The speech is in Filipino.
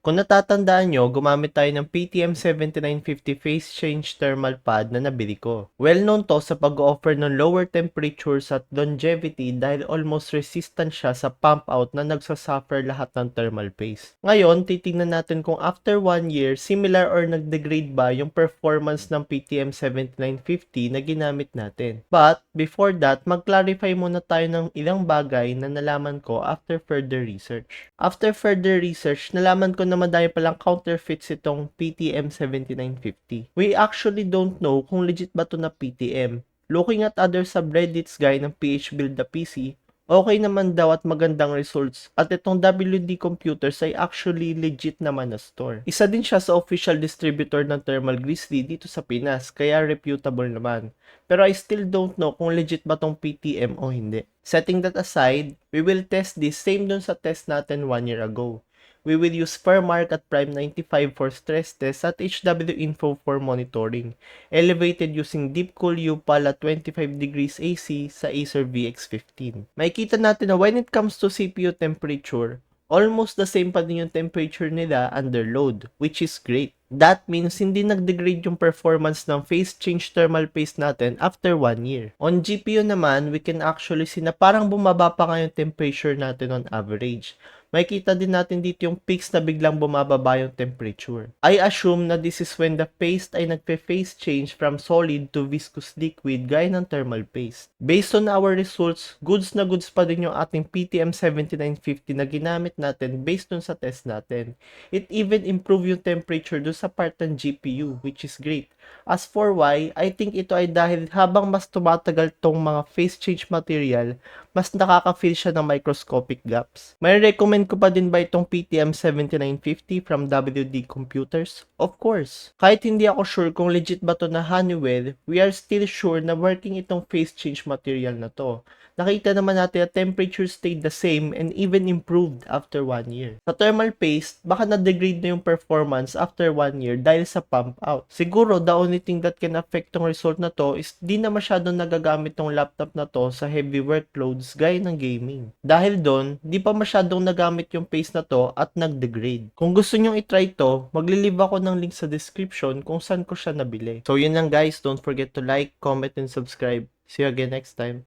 Kung natatandaan nyo, gumamit tayo ng PTM 7950 phase change thermal pad na nabili ko. Well known to sa pag-offer ng lower temperatures at longevity dahil almost resistant siya sa pump out na nagsasuffer lahat ng thermal paste. Ngayon, titingnan natin kung after 1 year, similar or nag-degrade ba yung performance ng PTM 7950 na ginamit natin. But, before that, mag-clarify muna tayo ng ilang bagay na nalaman ko after further research. After further research, nalaman ko na madami palang counterfeits itong PTM 7950. We actually don't know kung legit ba to na PTM. Looking at other subreddits gaya ng PH Build the PC, okay naman daw at magandang results at itong WD Computers ay actually legit naman na store. Isa din siya sa official distributor ng Thermal Grizzly dito sa Pinas kaya reputable naman. Pero I still don't know kung legit ba tong PTM o hindi. Setting that aside, we will test this same dun sa test natin 1 year ago. We will use Fairmark at Prime 95 for stress test at HW Info for monitoring. Elevated using Deepcool UPAL at 25 degrees AC sa Acer VX15. Makikita natin na when it comes to CPU temperature, almost the same pa din yung temperature nila under load, which is great. That means hindi nag-degrade yung performance ng phase change thermal paste natin after 1 year. On GPU naman, we can actually see na parang bumaba pa nga yung temperature natin on average. Makikita din natin dito yung peaks na biglang bumababa yung temperature. I assume na this is when the paste ay nagpe-phase change from solid to viscous liquid gaya ng thermal paste. Based on our results, goods na goods pa din yung ating PTM 7950 na ginamit natin based on sa test natin. It even improved yung temperature dun sa part ng GPU, which is great. As for why, I think ito ay dahil habang mas tumatagal tong mga phase change material, mas nakaka-feel siya ng microscopic gaps. May recommend ko pa din ba itong PTM 7950 from WD Computers? Of course. Kahit hindi ako sure kung legit ba to na Honeywell, we are still sure na working itong phase change material na to. Nakita naman natin na temperature stayed the same and even improved after 1 year. Sa thermal paste, baka na-degrade na yung performance after 1 year dahil sa pump out. Siguro, the only thing that can affect tong result na to is di na masyadong nagagamit tong laptop na to sa heavy workloads gaya ng gaming. Dahil doon, di pa masyadong nagamit yung paste na to at nag-degrade. Kung gusto nyong itry to, maglilive ako ng link sa description kung saan ko siya nabili. So yun lang guys, don't forget to like, comment, and subscribe. See you again next time.